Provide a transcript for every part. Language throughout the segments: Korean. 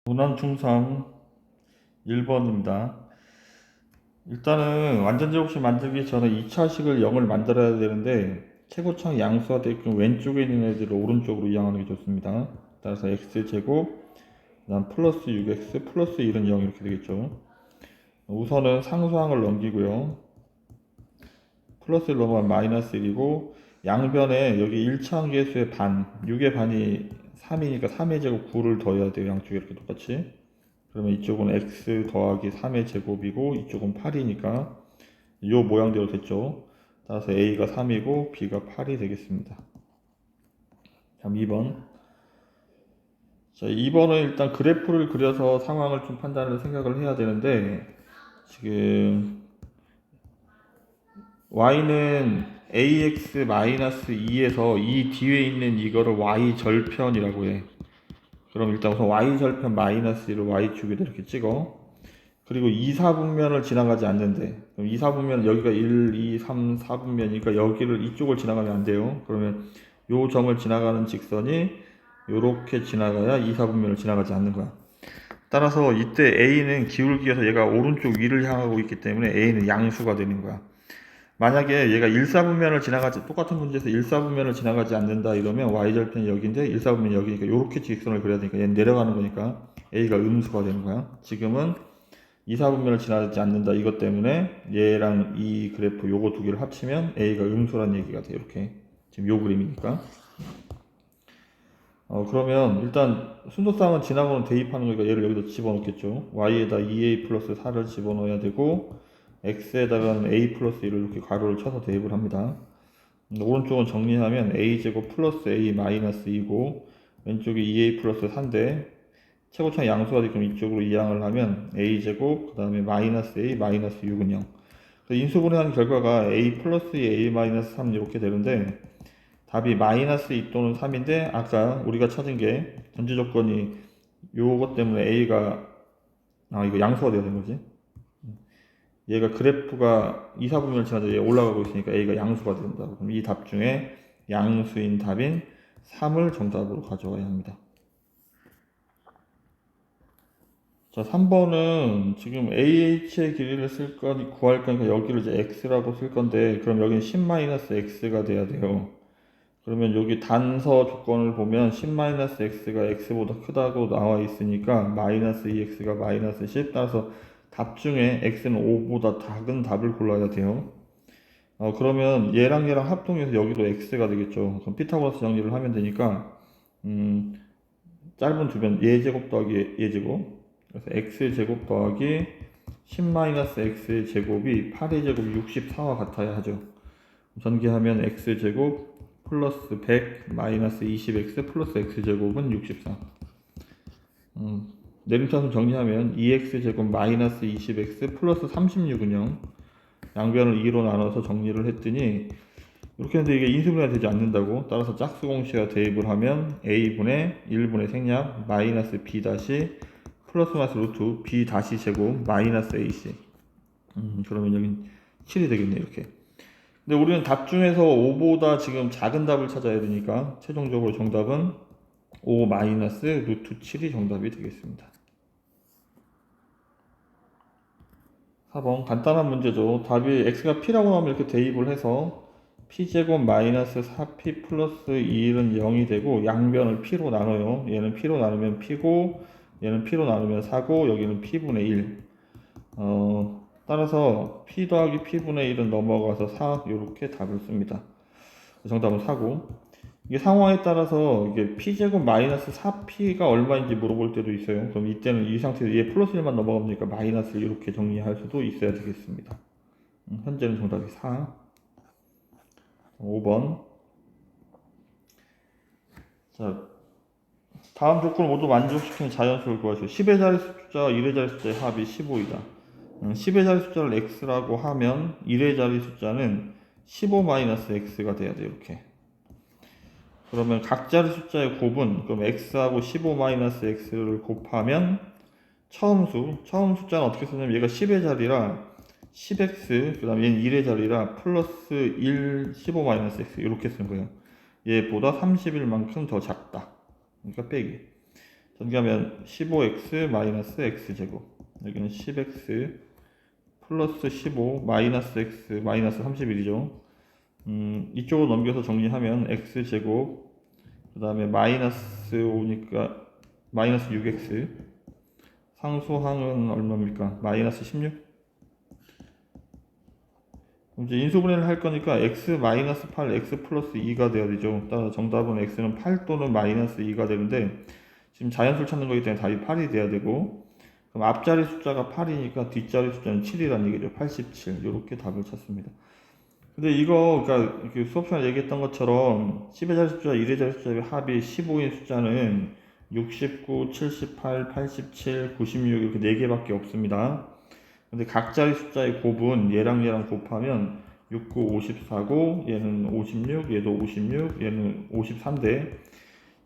무난충성 1번입니다. 일단은 완전 제곱식 만들기 전에 2차식을 0을 만들어야 되는데 최고창 양수가 되게끔 왼쪽에 있는 애들을 오른쪽으로 이항하는 게 좋습니다. 따라서 x제곱 그다음 플러스 6x 플러스 1은 0 이렇게 되겠죠. 우선은 상수항을 넘기고요. 플러스 1 넘어가면 마이너스 1이고 양변에 여기 1차 함계수의 반 6의 반이 3이니까 3의 제곱 9를 더해야 돼요. 양쪽에 이렇게 똑같이. 그러면 이쪽은 x 더하기 3의 제곱이고 이쪽은 8이니까 이 모양대로 됐죠. 따라서 a가 3이고 b가 8이 되겠습니다. 다음 2번. 자, 2번은 일단 그래프를 그려서 상황을 좀 판단을 생각을 해야 되는데 지금 y는 ax-2에서 이 뒤에 있는 이거를 y절편이라고 해. 그럼 일단 우선 y절편 마이너스 1을 y축에다 이렇게 찍어. 그리고 2, 4분면을 지나가지 않는데, 그럼 2, 4분면 여기가 1, 2, 3, 4분면이니까 여기를 이쪽을 지나가면 안 돼요. 그러면 요 점을 지나가는 직선이 요렇게 지나가야 2, 4분면을 지나가지 않는 거야. 따라서 이때 A는 기울기에서 얘가 오른쪽 위를 향하고 있기 때문에 A는 양수가 되는 거야. 만약에 얘가 1, 4분면을 지나가지, 똑같은 문제에서 1, 4분면을 지나가지 않는다 이러면 y절편이 여기인데 1, 4분면이 여기니까 요렇게 직선을 그려야 되니까 얘는 내려가는 거니까 A가 음수가 되는 거야. 지금은 2, 4분면을 지나지 않는다 이것 때문에 얘랑 이 그래프 요거 두 개를 합치면 A가 음수란 얘기가 돼. 이렇게 지금 요 그림이니까. 그러면 일단 순서상은 지나고는 대입하는 거니까 얘를 여기다 집어넣겠죠. y에다 2a 플러스 4를 집어넣어야 되고 x에다가는 a 플러스 1을 이렇게 가로를 쳐서 대입을 합니다. 오른쪽은 정리하면 a제곱 플러스 a 마이너스 2고 왼쪽이 2a 플러스 4인데 최고창 양수가 되면 이쪽으로 이항을 하면 a제곱 그 다음에 마이너스 a 마이너스 6은 0. 인수분해한 결과가 a 플러스 2 a 마이너스 3 이렇게 되는데 답이 마이너스 2 또는 3인데 아까 우리가 찾은 게 전제 조건이 요것 때문에 a가 이거 양수가 돼야 되는 거지. 얘가 그래프가 2, 4분면을 지나서 얘 올라가고 있으니까 a가 양수가 된다고. 그럼 이 답 중에 양수인 답인 3을 정답으로 가져와야 합니다. 자, 3번은 지금 AH의 길이를 쓸 거니 구할 거니까 여기를 이제 X라고 쓸 건데, 그럼 여기는 10-X가 돼야 돼요. 그러면 여기 단서 조건을 보면 10-X가 X보다 크다고 나와 있으니까 마이너스 2X가 마이너스 10. 따라서 답 중에 X는 5보다 작은 답을 골라야 돼요. 그러면 얘랑 얘랑 합동해서 여기도 X가 되겠죠. 그럼 피타고라스 정리를 하면 되니까, 짧은 두변 예제곱 더하기 예제곱, 그래서 x제곱 더하기 10-x 제곱이 8의 제곱 64와 같아야 하죠. 전개하면 x제곱 플러스 100 마이너스 20x 플러스 x제곱은 64. 내림차순 정리하면 2x제곱 마이너스 20x 플러스 36은 0. 양변을 2로 나눠서 정리를 했더니 이렇게 했는데 이게 인수분해가 되지 않는다고. 따라서 짝수 공식에 대입을 하면 a분의 1분의 생략 마이너스 b 다시 플러스 마이너스 루트 b 다시 제곱 마이너스 ac. 그러면 여긴 7이 되겠네 이렇게. 근데 우리는 답 중에서 5보다 지금 작은 답을 찾아야 되니까 최종적으로 정답은 5 마이너스 루트 7이 정답이 되겠습니다. 4번 간단한 문제죠. 답이 x가 p라고 나오면 이렇게 대입을 해서 p제곱 마이너스 4p 플러스 2는 0이 되고 양변을 p로 나눠요. 얘는 p로 나누면 p고 얘는 p로 나누면 4고 여기는 p분의 1. 따라서 p 더하기 p분의 1은 넘어가서 4 이렇게 답을 씁니다. 정답은 4고 이게 상황에 따라서 이게 p제곱 마이너스 4p가 얼마인지 물어볼 때도 있어요. 그럼 이때는 이 상태에서 얘 플러스 1만 넘어가니까 마이너스 이렇게 정리할 수도 있어야 되겠습니다. 현재는 정답이 4. 5번. 자, 다음 조건을 모두 만족시키는 자연수를 구하시오. 10의 자리 숫자와 1의 자리 숫자의 합이 15이다. 10의 자리 숫자를 x라고 하면 1의 자리 숫자는 15-x가 돼야 돼요. 이렇게. 그러면 각 자리 숫자의 곱은 그럼 x하고 15-x를 곱하면 처음 숫자는 어떻게 쓰냐면 얘가 10의 자리라 10x 그 다음에 얘는 1의 자리라 플러스 1 15-x 이렇게 쓰는 거예요. 얘보다 30일만큼 더 작다. 그러니까 빼기. 전개하면 15x 마이너스 x제곱, 여기는 10x 플러스 15 마이너스 x 마이너스 31이죠. 이쪽으로 넘겨서 정리하면 x제곱, 그 다음에 마이너스 5니까 마이너스 6x, 상수항은 얼마입니까? 마이너스 16. 이제 인수분해를 할 거니까 x 마이너스 8, x 플러스 2가 돼야 되죠. 따라서 정답은 x는 8 또는 마이너스 2가 되는데, 지금 자연수를 찾는 거기 때문에 답이 8이 돼야 되고, 그럼 앞자리 숫자가 8이니까 뒷자리 숫자는 7이라는 얘기죠. 87. 이렇게 답을 찾습니다. 근데 이거, 그러니까 수업 시간에 얘기했던 것처럼 10의 자리 숫자, 1의 자리 숫자의 합이 15인 숫자는 69, 78, 87, 96 이렇게 4개밖에 없습니다. 근데 각 자리 숫자의 곱은 얘랑 곱하면 69, 54고 얘는 56, 얘도 56, 얘는 53인데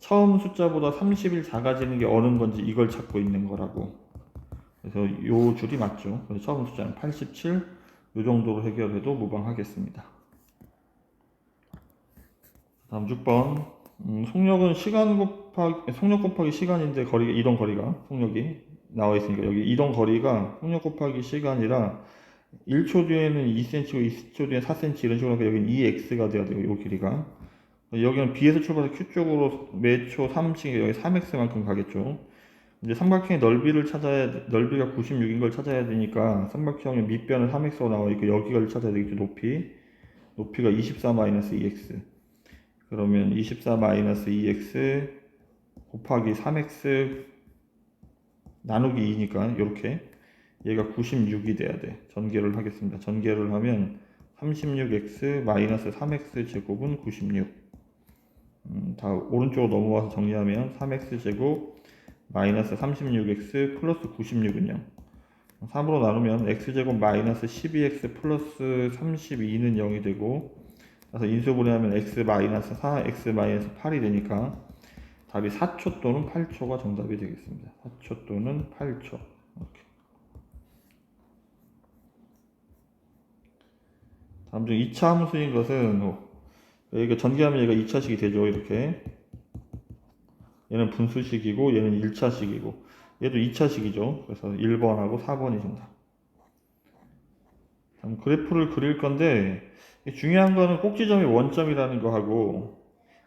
처음 숫자보다 30일 작아지는 게 어느 건지 이걸 찾고 있는 거라고. 그래서 요 줄이 맞죠. 그래서 처음 숫자는 87, 요 정도로 해결해도 무방하겠습니다. 다음 6번. 속력은 속력 곱하기 시간인데 거리가 이동 거리가 속력이 나와 있으니까 여기 이동 거리가 속력 곱하기 시간이라 1초 뒤에는 2cm고 2초 뒤에 4cm 이런 식으로 하니까 여기는 2x가 돼야 되고 요 길이가 여기는 B에서 출발해서 Q 쪽으로 매초 3씩 여기 3x만큼 가겠죠. 이제 삼각형의 넓이가 96인 걸 찾아야 되니까 삼각형의 밑변은 3x로 나와 있고 여기를 찾아야 되겠죠. 높이가 24-2x. 그러면 24-2x 곱하기 3x 나누기 2니까 이렇게 얘가 96이 돼야 돼. 전개를 하겠습니다. 전개를 하면 36x 마이너스 3x 제곱은 96. 다 오른쪽으로 넘어와서 정리하면 3x 제곱 마이너스 36x 플러스 96은요. 3으로 나누면 x제곱 마이너스 12x 플러스 32는 0이 되고, 그래서 인수분해하면 x 마이너스 4, x 마이너스 8이 되니까 답이 4초 또는 8초가 정답이 되겠습니다. 4초 또는 8초. 이렇게. 다음 중 2차 함수인 것은 여기가 전개하면 얘가 2차식이 되죠. 이렇게. 얘는 분수식이고 얘는 1차식이고 얘도 2차식이죠. 그래서 1번하고 4번이 정답. 다음 그래프를 그릴 건데 중요한 거는 꼭지점이 원점이라는 거 하고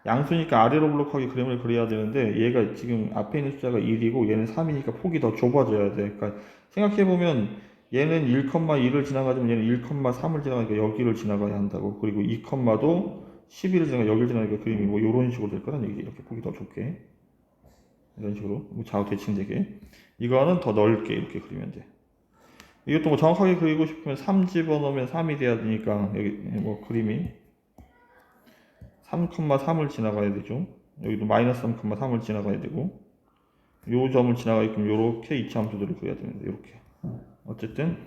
양수니까 아래로 블록하게 그림을 그려야 되는데 얘가 지금 앞에 있는 숫자가 1이고 얘는 3이니까 폭이 더 좁아져야 돼. 그러니까 생각해보면 얘는 1,2를 지나가지만 얘는 1,3을 지나가니까 여기를 지나가야 한다고. 그리고 2,도 12를 지나가 여기를 지나가니까 그림이 뭐 이런 식으로 될 거란 얘기. 이렇게 폭이 더 좁게. 이런 식으로 좌우 대칭되게. 이거는 더 넓게 이렇게 그리면 돼. 이것도 뭐 정확하게 그리고 싶으면 3 집어넣으면 3이 돼야 되니까 여기 뭐 그림이 3,3을 지나가야 되죠. 여기도 마이너스 3,3을 지나가야 되고 요 점을 지나가게끔 요렇게 이차함수들을 그려야 되는데 이렇게. 어쨌든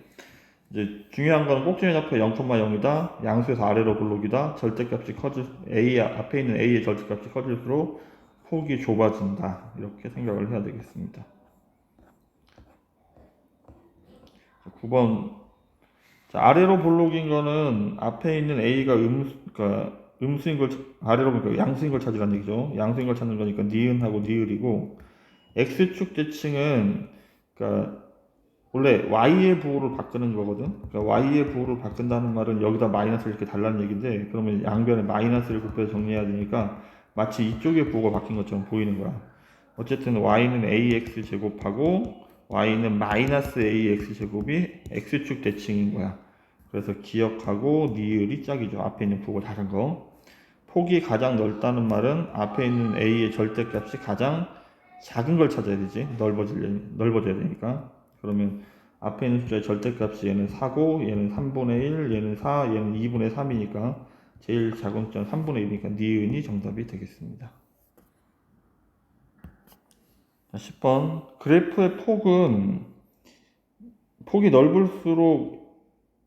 이제 중요한 건 꼭지점 좌표 0,0이다. 양수에서 아래로 블록이다. 절대값이 A 앞에 있는 A의 절대값이 커질수록 폭이 좁아진다. 이렇게 생각을 해야 되겠습니다. 9번. 자, 아래로 블록인 거는 앞에 있는 A가 그러니까 음수인 걸 아래로 보니까 양수인 걸 찾으라는 얘기죠. 양수인 걸 찾는 거니까 니은하고 니을이고 X축 대칭은 그러니까 원래 Y의 부호를 바꾸는 거거든. 그러니까 Y의 부호를 바꾼다는 말은 여기다 마이너스를 이렇게 달라는 얘기인데 그러면 양변에 마이너스를 곱해서 정리해야 되니까 마치 이쪽의 부호가 바뀐 것처럼 보이는 거야. 어쨌든 Y는 AX 제곱하고 Y는 마이너스 AX 제곱이 X축 대칭인 거야. 그래서 기억하고 니을이 짝이죠. 앞에 있는 부호가 다른 거. 폭이 가장 넓다는 말은 앞에 있는 A의 절대값이 가장 작은 걸 찾아야 되지. 넓어져야 되니까. 그러면 앞에 있는 숫자의 절대값이 얘는 4고 얘는 3분의 1, 얘는 4, 얘는 2분의 3이니까 제일 작은 숫자는 3분의 1이니까 니은이 정답이 되겠습니다. 10번. 그래프의 폭이 넓을수록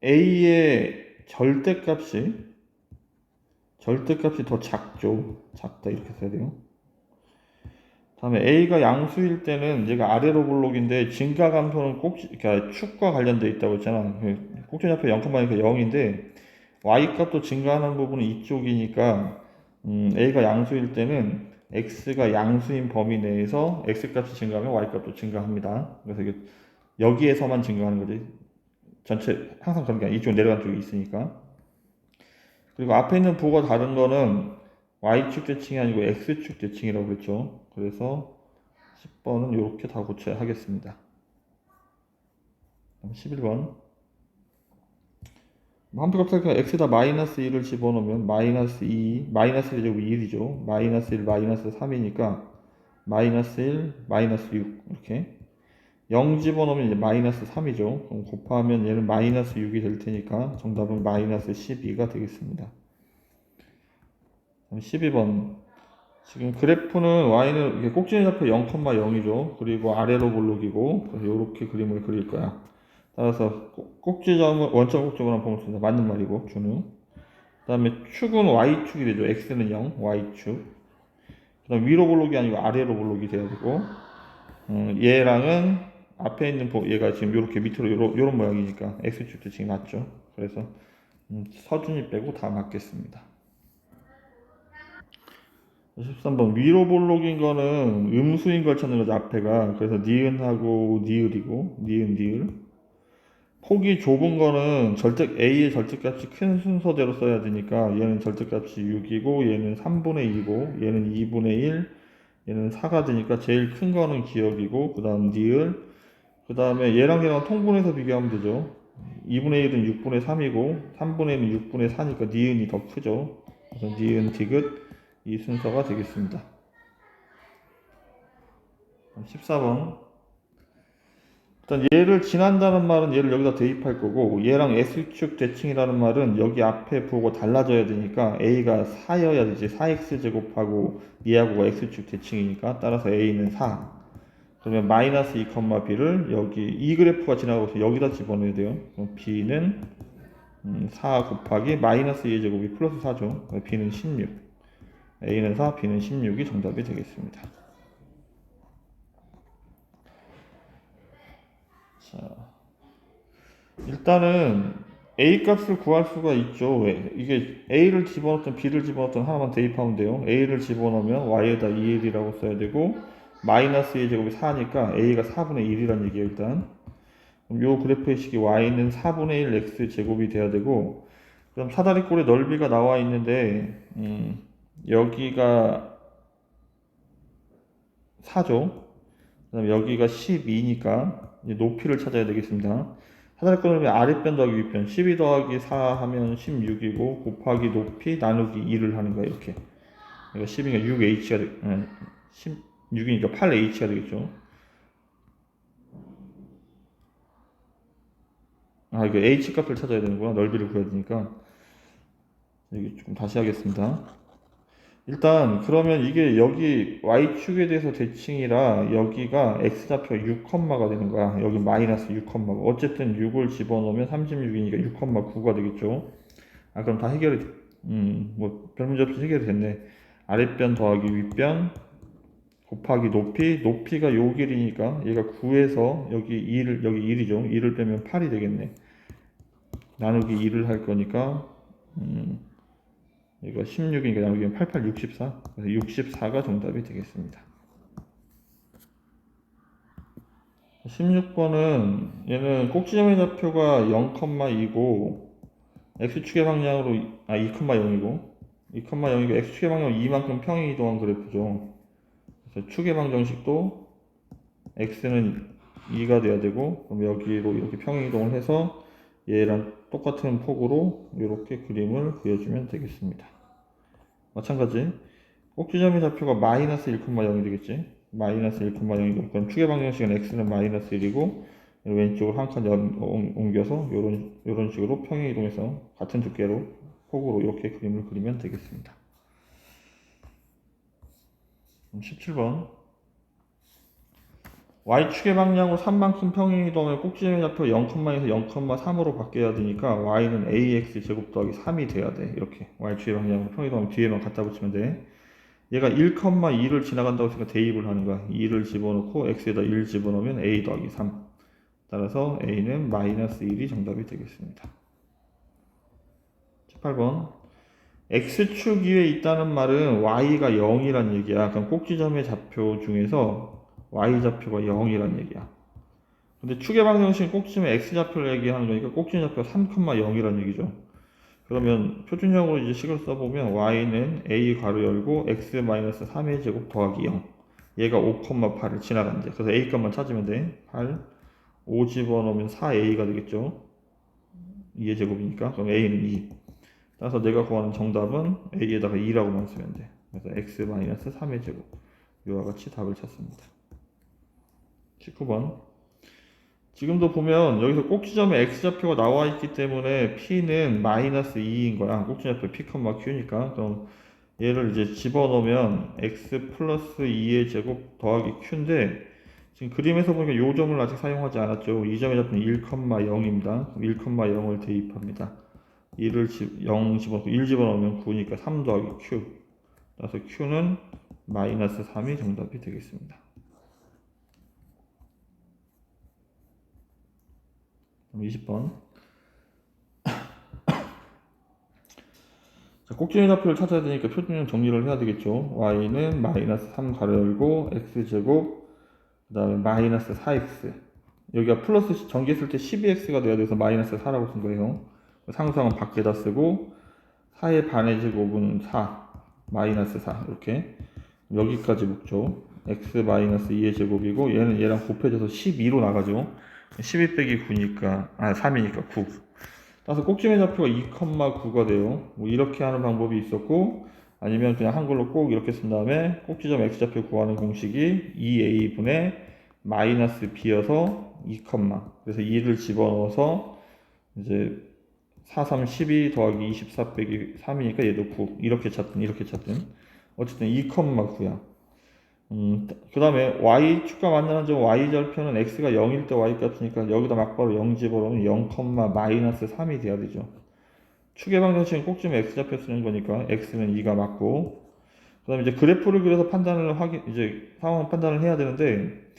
A의 절대값이 더 작다 이렇게 써야 돼요. 다음에 A가 양수일 때는 얘가 아래로 블록인데 증가 감소는 그러니까 축과 관련되어 있다고 했잖아. 꼭지점 좌표 0,2니까 0인데 Y 값도 증가하는 부분은 이쪽이니까 A가 양수일 때는 x가 양수인 범위 내에서 x값이 증가하면 y값도 증가합니다. 그래서 이게 여기에서만 증가하는 거지. 전체 항상 그런 게 아니라 이쪽 내려간 쪽이 있으니까. 그리고 앞에 있는 부호가 다른 거는 y축 대칭이 아니고 x축 대칭이라고 그랬죠. 그래서 10번은 이렇게 다 고쳐야 하겠습니다. 11번. 함수값을 x에다 마이너스 1을 집어넣으면 마이너스 2, 마이너스 1 제곱이 1이죠. 마이너스 1, 마이너스 3이니까 마이너스 1, 마이너스 6 이렇게 0 집어넣으면 이제 마이너스 3이죠. 그럼 곱하면 얘는 마이너스 6이 될 테니까 정답은 마이너스 12가 되겠습니다. 12번. 지금 그래프는 y는 이게 꼭지점 좌표 0,0이죠. 그리고 아래로 볼록이고 그래서 이렇게 그림을 그릴 거야. 따라서 꼭지점은 원점 꼭지점으로 보면 습니다 맞는 말이고 준우. 그 다음에 축은 y축이 되죠. x는 0, y축. 그 다음 위로 볼록이 아니고 아래로 볼록이 돼야 되고 얘랑은 앞에 있는 얘가 지금 이렇게 밑으로 요런 모양이니까 x축도 지금 맞죠. 그래서 서준이 빼고 다 맞겠습니다. 13번 위로 볼록인 거는 음수인 걸 찾는 거죠. 앞에가. 그래서 니은하고 니을이고 니은 니을. 폭이 좁은 거는 A의 절대값이 큰 순서대로 써야 되니까 얘는 절대값이 6이고 얘는 3분의 2고 얘는 2분의 1 얘는 4가 되니까 제일 큰 거는 기억이고 그 다음 니을 그 다음에 얘랑 통분해서 비교하면 되죠. 2분의 1은 6분의 3이고 3분의 1은 6분의 4니까 니은이 더 크죠. 그래서 니은 디귿 이 순서가 되겠습니다. 14번. 일단 얘를 지난다는 말은 얘를 여기다 대입할 거고 얘랑 S축 대칭이라는 말은 여기 앞에 보고 달라져야 되니까 A가 4여야 되지. 4x제곱하고 얘하고가 X축 대칭이니까 따라서 A는 4. 그러면 마이너스 2,B를 여기 이 그래프가 지나가서 여기다 집어넣어야 돼요. 그럼 B는 4 곱하기 마이너스 2의 제곱이 플러스 4죠. B는 16. A는 4, B는 16이 정답이 되겠습니다. 자, 일단은 A 값을 구할 수가 있죠. 왜? 이게 A를 집어넣든 B를 집어넣든 하나만 대입하면 돼요. A를 집어넣으면 Y에다 2L이라고 써야 되고 마이너스 2의 제곱이 4니까 A가 4분의 1이란 얘기예요. 일단 그럼 요 그래프의 식이 Y는 4분의 1 X 제곱이 돼야 되고 그럼 사다리꼴의 넓이가 나와 있는데 여기가 4죠. 그 다음에 여기가 12니까 높이를 찾아야 되겠습니다. 사다리꼴 넓이 아랫변 더하기 윗변 12 더하기 4 하면 16이고 곱하기 높이 나누기 2를 하는 거야 이렇게. 그러니까 12가 6h가 16이니까 8h가 되겠죠. 아 이거 h 값을 찾아야 되는구나. 넓이를 구해야 되니까. 여기 조금 다시 하겠습니다. 일단 그러면 이게 여기 y축에 대해서 대칭이라 여기가 x좌표 6컴마가 되는 거야. 여기 마이너스 6컴마가. 어쨌든 6을 집어넣으면 36이니까 6컴마9가 되겠죠. 아 그럼 다 해결이 뭐 별 문제 없이 해결이 됐네. 아랫변 더하기 윗변 곱하기 높이가 요 길이니까 얘가 9에서 여기 2를 여기 1이죠. 2를 빼면 8이 되겠네. 나누기 2를 할 거니까 이거 16이니까 나누기면 88, 64. 그래서 64가 정답이 되겠습니다. 16번은 얘는 꼭지점의 좌표가 0,2고 x축의 방향으로 2,0이고 2,0이고 x축의 방향으로 이만큼 평행 이동한 그래프죠. 그래서 축의 방정식도 x는 2가 돼야 되고 그럼 여기로 이렇게 평행 이동을 해서 얘랑 똑같은 폭으로 이렇게 그림을 그려주면 되겠습니다. 마찬가지 꼭지점의 좌표가 마이너스 1,0이 되겠지. 마이너스 1,0이고 그럼 축의 방정식은 x는 마이너스 1이고 왼쪽으로 한 칸 옮겨서 이런 식으로 평행 이동해서 같은 두께로 폭으로 이렇게 그림을 그리면 되겠습니다. 17번 y축의 방향으로 3만큼 평행 이동을 꼭지점의 좌표 0,에서 0,3으로 바뀌어야 되니까 y는 ax 제곱 더하기 3이 돼야 돼. 이렇게 y축의 방향으로 평행 이동하면 뒤에만 갖다 붙이면 돼. 얘가 1,2를 지나간다고 했으니까 대입을 하는 거야. 2를 집어넣고 x에다 1 집어넣으면 a 더하기 3. 따라서 a는 마이너스 1이 정답이 되겠습니다. 18번 x축 위에 있다는 말은 y가 0이란 얘기야. 그럼 꼭지점의 좌표 중에서 y 좌표가 0이란 얘기야. 근데 축의 방정식은 꼭지점의 x 좌표를 얘기하는 거니까 꼭지점 좌표가 3,0이란 얘기죠. 그러면 표준형으로 이제 식을 써보면 y는 a 괄호 열고 x-3의 제곱 더하기 0. 얘가 5,8을 지나간대. 그래서 a 값만 찾으면 돼. 8, 5 집어넣으면 4a가 되겠죠. 2의 제곱이니까. 그럼 a는 2. 따라서 내가 구하는 정답은 a에다가 2라고만 쓰면 돼. 그래서 x-3의 제곱. 이와 같이 답을 찾습니다. 19번. 지금도 보면 여기서 꼭지점에 x좌표가 나와 있기 때문에 p는 마이너스 2인 거야. 꼭지좌표 p, q니까. 그럼 얘를 이제 집어넣으면 x 플러스 2의 제곱 더하기 q인데 지금 그림에서 보니까 요 점을 아직 사용하지 않았죠. 이 점의 좌표는 1,0입니다. 1,0을 대입합니다. 0 집어넣고 1 집어넣으면 9니까 3 더하기 q. 따라서 q는 마이너스 3이 정답이 되겠습니다. 20번. 자, 꼭지점 좌표를 찾아야 되니까 표준형 정리를 해야 되겠죠. y는 마이너스 3 가로 열고 x제곱 그 다음에 마이너스 4x 여기가 플러스 전개했을 때 12x가 돼야 돼서 마이너스 4라고 쓴 거예요. 상수항은 밖에다 쓰고 4의 반의 제곱은 4 마이너스 4 이렇게 여기까지 묶죠. x 마이너스 2의 제곱이고 얘는 얘랑 곱해져서 12로 나가죠. 12 빼기 9니까 3이니까 9. 따라서 꼭지점의 좌표가 2,9가 돼요. 뭐 이렇게 하는 방법이 있었고 아니면 그냥 한글로 꼭 이렇게 쓴 다음에 꼭지점 x좌표 구하는 공식이 2a분의 마이너스 b여서 2, 그래서 2를 집어넣어서 이제 4, 3, 12 더하기 24 빼기 3이니까 얘도 9 이렇게 찾든 어쨌든 2,9야. 그 다음에 y축과 만나는 점 y절표는 x가 0일 때 y값이니까 여기다 막바로 0 집어넣으면 0, 마이너스 3이 돼야 되죠. 축의 방정식은 꼭지점 x좌표 쓰는 거니까 x는 2가 맞고 그 다음에 이제 그래프를 그려서 상황 판단을 해야 되는데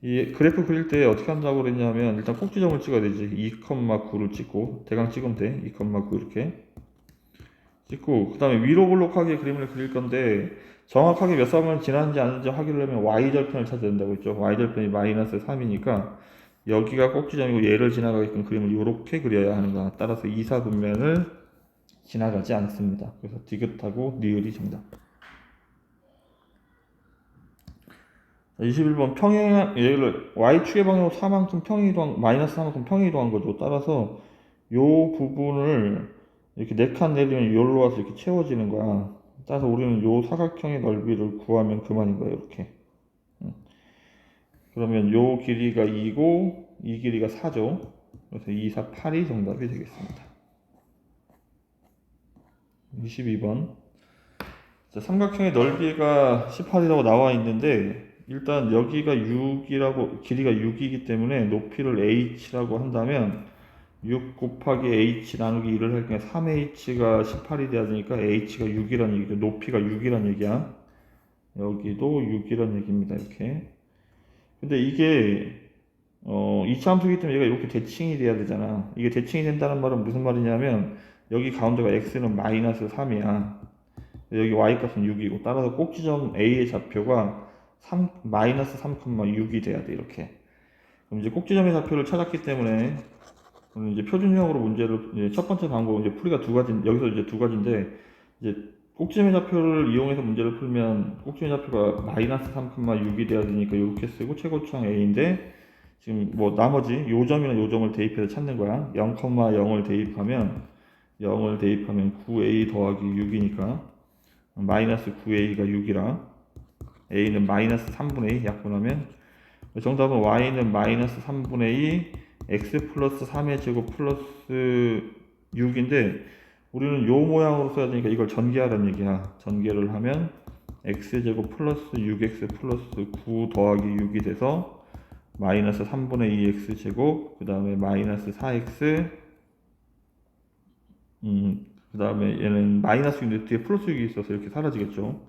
이 그래프 그릴 때 어떻게 한다고 그랬냐면 일단 꼭지점을 찍어야 되지. 2,9를 찍고 대강 찍으면 돼. 2,9 이렇게 찍고 그 다음에 위로 볼록하게 그림을 그릴 건데 정확하게 몇 사분을 지났는지 아닌지 확인하려면 y절편을 찾아야 된다고 했죠. y절편이 마이너스 3이니까 여기가 꼭지점이고 얘를 지나가게끔 그림을 이렇게 그려야 하는 거야. 따라서 2, 4분면을 지나가지 않습니다. 그래서 디귿하고 니을이 정답. 21번 평행 얘를 y축의 방향으로 4만큼 평행이동한 마이너스 4만큼 평행이동한 거죠. 따라서 요 부분을 이렇게 4칸 내리면 여기로 와서 이렇게 채워지는 거야. 따라서 우리는 요 사각형의 넓이를 구하면 그만인 거예요. 이렇게. 그러면 요 길이가 2고 이 길이가 4죠. 그래서 2, 4, 8이 정답이 되겠습니다. 22번. 자, 삼각형의 넓이가 18이라고 나와 있는데 일단 여기가 6이라고 길이가 6이기 때문에 높이를 h라고 한다면 6 곱하기 h 나누기 1을 할 때 3h가 18이 돼야 되니까 h가 6이라는 얘기죠. 높이가 6이라는 얘기야. 여기도 6이라는 얘기입니다. 이렇게. 근데 이게 2차 함수이기 때문에 얘가 이렇게 대칭이 돼야 되잖아. 이게 대칭이 된다는 말은 무슨 말이냐면 여기 가운데가 x는 마이너스 3이야. 여기 y값은 6이고 따라서 꼭지점 A의 좌표가 마이너스 3,6이 돼야 돼. 이렇게. 그럼 이제 꼭지점의 좌표를 찾았기 때문에 이제 표준형으로 문제를 이제 첫 번째 방법은 이제 풀이가 여기서 이제 두 가지인데 이제 꼭지점의 좌표를 이용해서 문제를 풀면 꼭지점의 좌표가 마이너스 3,6이 돼야 되니까 이렇게 쓰고 최고차항 A인데 지금 뭐 나머지 요 점이나 요 점을 대입해서 찾는 거야. 0,0을 대입하면 9A 더하기 6이니까 마이너스 9A가 6이라 A는 마이너스 3분의 2 약분하면 정답은 Y는 마이너스 3분의 2 X 플러스 3의 제곱 플러스 6인데 우리는 요 모양으로 써야 되니까 이걸 전개하라는 얘기야. 전개를 하면 X제곱 플러스 6X 플러스 9 더하기 6이 돼서 마이너스 3분의 2 X제곱 그 다음에 마이너스 4X 그 다음에 얘는 마이너스 6인데 뒤에 플러스 6이 있어서 이렇게 사라지겠죠.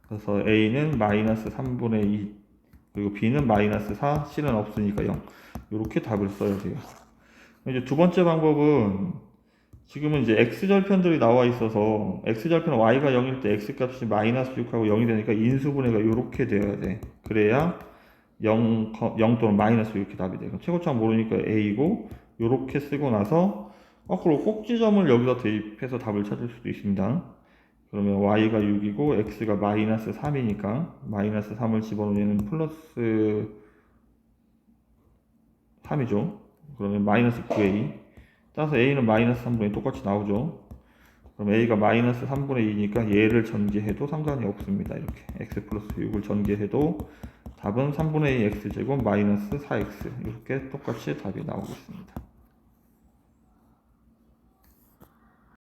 그래서 A는 마이너스 3분의 2 그리고 B는 마이너스 4 C는 없으니까 0 이렇게 답을 써야 돼요. 이제 두 번째 방법은 지금은 이제 x절편들이 나와 있어서 x절편 y가 0일 때 x값이 마이너스 6하고 0이 되니까 인수분해가 이렇게 되어야 돼. 그래야 0, 0 또는 마이너스 이렇게 답이 돼. 그럼 최고차항 모르니까 a고 이렇게 쓰고 나서 거꾸로 꼭지점을 여기다 대입해서 답을 찾을 수도 있습니다. 그러면 y가 6이고 x가 마이너스 3이니까 마이너스 3을 집어넣으면 플러스 3이죠. 그러면 마이너스 9a. 따라서 a는 마이너스 3분의 2 똑같이 나오죠. 그럼 a가 마이너스 3분의 2니까 얘를 전개해도 상관이 없습니다. 이렇게 x 플러스 6을 전개해도 답은 3분의 2 x제곱 마이너스 4x 이렇게 똑같이 답이 나오겠습니다.